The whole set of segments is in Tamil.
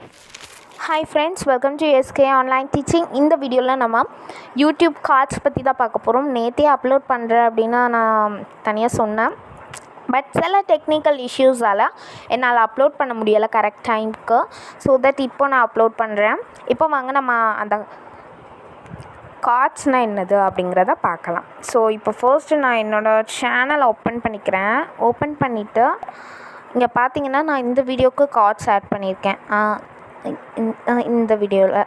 Hi friends, welcome to SK Online Teaching. இந்த வீடியோவில் நம்ம யூடியூப் கார்ட்ஸ் பற்றி தான் பார்க்க போகிறோம். நேற்றே அப்லோட் பண்ணுறேன் அப்படின்னா நான் தனியாக சொன்னேன். பட் சில டெக்னிக்கல் இஷ்யூஸால் என்னால் அப்லோட் பண்ண முடியலை கரெக்ட் டைமுக்கு. ஸோ தட் இப்போ நான் அப்லோட் பண்ணுறேன். இப்போ வாங்க நம்ம அந்த கார்ட்ஸ்னால் என்னது அப்படிங்கிறத பார்க்கலாம். ஸோ இப்போ ஃபர்ஸ்ட்டு நான் என்னோடய சேனலை ஓப்பன் பண்ணிக்கிறேன். ஓப்பன் பண்ணிவிட்டு இங்கே பார்த்தீங்கன்னா நான் இந்த வீடியோவுக்கு கார்ட்ஸ் ஆட் பண்ணியிருக்கேன். இந்த வீடியோவில்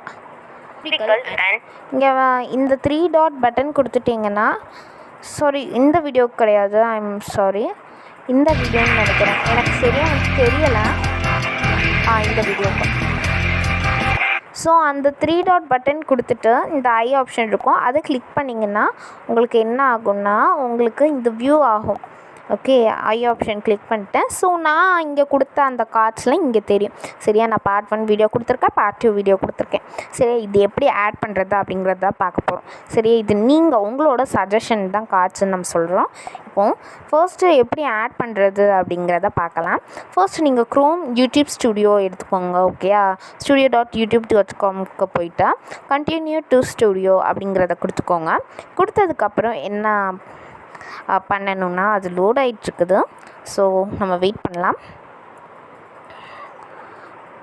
இங்கே இந்த 3 டாட் பட்டன் கொடுத்துட்டிங்கன்னா, சாரி இந்த வீடியோவுக்கு கிடையாது, ஐம் சாரி, இந்த வீடியோன்னு நினைக்கிறேன், எனக்கு சரியாக தெரியலை. இந்த வீடியோவுக்கு ஸோ அந்த 3 டாட் பட்டன் கொடுத்துட்டு இந்த ஐ ஆப்ஷன் இருக்கும், அதை கிளிக் பண்ணிங்கன்னா உங்களுக்கு என்ன ஆகும்னா உங்களுக்கு இந்த வியூ ஆகும். ஓகே, ஐ ஆப்ஷன் கிளிக் பண்ணிட்டேன். ஸோ நான் இங்கே கொடுத்த அந்த கார்ட்ஸ்லாம் இங்கே தெரியும். சரியா, நான் பார்ட் 1 வீடியோ கொடுத்துருக்கேன், பார்ட் 2 வீடியோ கொடுத்துருக்கேன். சரி, இது எப்படி ஆட் பண்ணுறது அப்படிங்கிறத பார்க்க போகிறோம். சரியா, இது நீங்கள் உங்களோட சஜஷன் தான் கார்ட்ஸ்ன்னு நம்ம சொல்கிறோம். இப்போது ஃபர்ஸ்ட்டு எப்படி ஆட் பண்ணுறது அப்படிங்கிறத பார்க்கலாம். ஃபர்ஸ்ட் நீங்கள் க்ரோம் யூடியூப் ஸ்டுடியோ எடுத்துக்கோங்க. ஓகேயா, studio.youtube.comக்கு போய்ட்டு கண்டினியூ டு ஸ்டுடியோ அப்படிங்கிறத கொடுத்துக்கோங்க. கொடுத்ததுக்கப்புறம் என்ன பண்ணணுன்னா அது லோட் ஆகிட்டுருக்குது. ஸோ நம்ம வெயிட் பண்ணலாம்.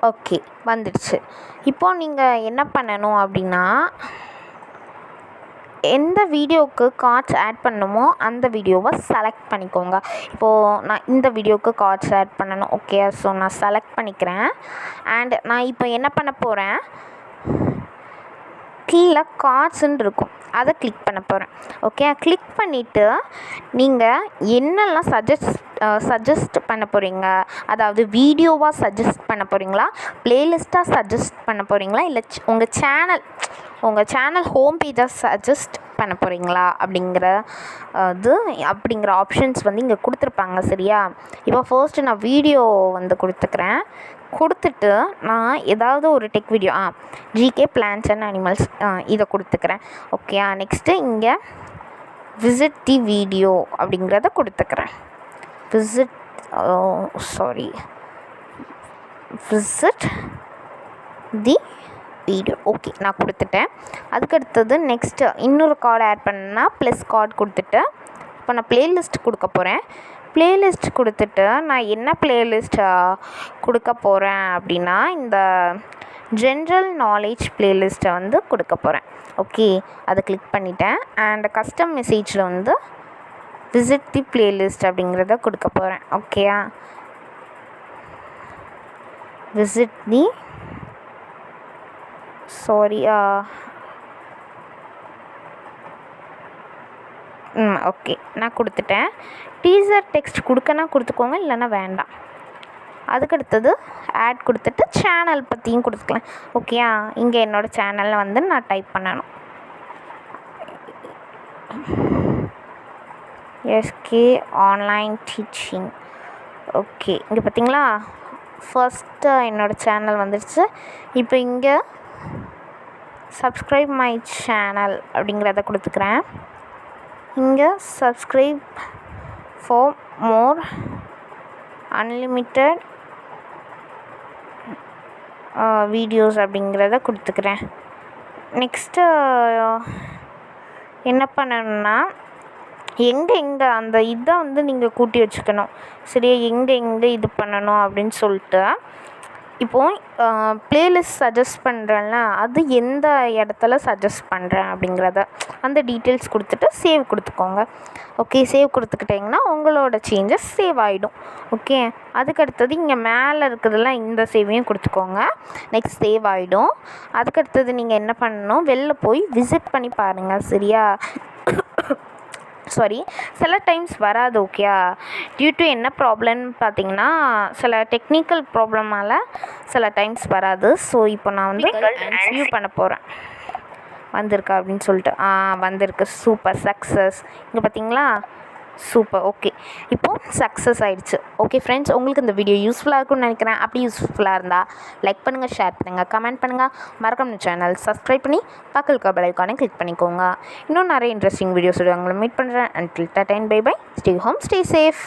ஓகே, வந்துடுச்சு. இப்போது நீங்கள் என்ன பண்ணணும் அப்படின்னா, எந்த வீடியோவுக்கு கார்ட்ஸ் ஆட் பண்ணணுமோ அந்த வீடியோவை செலக்ட் பண்ணிக்கோங்க. இப்போது நான் இந்த வீடியோவுக்கு கார்ட்ஸ் ஆட் பண்ணணும். ஓகே, ஸோ நான் செலக்ட் பண்ணிக்கிறேன். அண்ட் நான் இப்போ என்ன பண்ண போகிறேன், கீழே கார்ட்ஸுன்னு இருக்கும், அதை கிளிக் பண்ண போகிறேன். ஓகே, கிளிக் பண்ணிவிட்டு நீங்கள் என்னெல்லாம் சஜஸ்ட் பண்ண போகிறீங்க, அதாவது வீடியோவாக சஜஸ்ட் பண்ண போகிறீங்களா, ப்ளேலிஸ்ட்டாக சஜஸ்ட் பண்ண போகிறீங்களா, இல்லை உங்கள் சேனல் ஹோம் பேஜாக சஜஸ்ட் பண்ண போகிறீங்களா அப்படிங்கிற ஆப்ஷன்ஸ் வந்து இங்கே கொடுத்துருப்பாங்க. சரியா, இப்போ ஃபர்ஸ்ட்டு நான் வீடியோ வந்து கொடுத்துக்கிறேன். கொடுத்துட்டு நான் ஏதாவது ஒரு tech video GK plans and animals இதை கொடுத்துக்கிறேன். ஓகே, நெக்ஸ்ட்டு இங்கே விசிட் தி வீடியோ அப்படிங்கிறத கொடுத்துக்கிறேன். Visit the video. ஓகே, நான் கொடுத்துட்டேன். அதுக்கடுத்தது நெக்ஸ்ட்டு இன்னொரு கார்டு ஆட் பண்ணேன்னா ப்ளஸ் கார்டு கொடுத்துட்டு இப்போ நான் ப்ளேலிஸ்ட் கொடுக்க போகிறேன். ப்ளேலிஸ்ட் கொடுத்துட்டு நான் என்ன ப்ளேலிஸ்ட் கொடுக்க போகிறேன் அப்படின்னா இந்த ஜென்ரல் நாலேஜ் ப்ளேலிஸ்ட்டை வந்து கொடுக்க போகிறேன். ஓகே, அதை கிளிக் பண்ணிட்டேன். அண்ட் கஸ்டம் மெசேஜில் வந்து விசிட் தி ப்ளேலிஸ்ட் அப்படிங்கிறத கொடுக்க போகிறேன். ஓகேயா, விசிட் தி ஓகே, நான் கொடுத்துட்டேன். டீசர் டெக்ஸ்ட் கொடுக்கனா கொடுத்துக்கோங்க, இல்லைன்னா வேண்டாம். அதுக்கடுத்தது ஆட் கொடுத்துட்டு சேனல் பற்றியும் கொடுத்துக்கலாம். ஓகேயா, இங்கே என்னோடய சேனலில் வந்து நான் டைப் பண்ணணும், எஸ்கே ஆன்லைன் டீச்சிங். ஓகே, இங்கே பார்த்தீங்களா ஃபர்ஸ்ட்டு என்னோடய சேனல் வந்துடுச்சு. இப்போ இங்கே சப்ஸ்கிரைப் மை சேனல் அப்படிங்கிறத கொடுத்துக்கிறேன். இங்கே subscribe for more unlimited videos அப்படிங்கிறத கொடுத்துக்கிறேன். நெக்ஸ்ட்டு என்ன பண்ணணுன்னா எங்கே அந்த இதை வந்து நீங்கள் கூட்டி வச்சுக்கணும். சரியா, எங்கே இது பண்ணணும் அப்படின்னு சொல்லிட்டு இப்போது ப்ளேலிஸ்ட் சஜஸ்ட் பண்ணுறேன்ல, அது எந்த இடத்துல சஜஸ்ட் பண்ணுறேன் அப்படிங்கிறத அந்த டீட்டெயில்ஸ் கொடுத்துட்டு சேவ் கொடுத்துக்கோங்க. ஓகே, சேவ் கொடுத்துக்கிட்டிங்கன்னா உங்களோட சேஞ்சஸ் சேவ் ஆகிடும். ஓகே, அதுக்கடுத்தது இங்கே மேலே இருக்கிறதுலாம் இந்த சேவையும் கொடுத்துக்கோங்க. நெக்ஸ்ட் சேவ் ஆகிடும். அதுக்கடுத்தது நீங்கள் என்ன பண்ணணும், வெளில போய் விசிட் பண்ணி பாருங்கள். சரியா, சாரி, சில டைம்ஸ் வராது. ஓகேயா, டியூ டு என்ன ப்ராப்ளம்னு பார்த்தீங்கன்னா சில டெக்னிக்கல் ப்ராப்ளமால் சில டைம்ஸ் வராது. ஸோ இப்போ நான் வந்து வியூ பண்ண போகிறேன், வந்திருக்கா அப்படின்னு சொல்லிட்டு. வந்திருக்கு, சூப்பர், சக்ஸஸ். இங்கே பார்த்தீங்களா, சூப்பர். ஓகே, இப்போது சக்ஸஸ் ஆகிடுச்சு. ஓகே ஃப்ரெண்ட்ஸ், உங்களுக்கு இந்த வீடியோ யூஸ்ஃபுல்லாக இருக்கும்னு நினைக்கிறேன். அப்படி யூஸ்ஃபுல்லாக இருந்தால் லைக் பண்ணுங்கள், ஷேர் பண்ணுங்கள், கமெண்ட் பண்ணுங்கள், மறக்காம சேனல் சப்ஸ்கிரைப் பண்ணி பக்கத்துக்கு பெல் ஐகானை கிளிக் பண்ணிக்கோங்க. இன்னும் நிறைய இன்ட்ரெஸ்டிங் வீடியோஸ் உங்களை மீட் பண்ணுறேன். Until tata, bye bye, stay home, stay safe.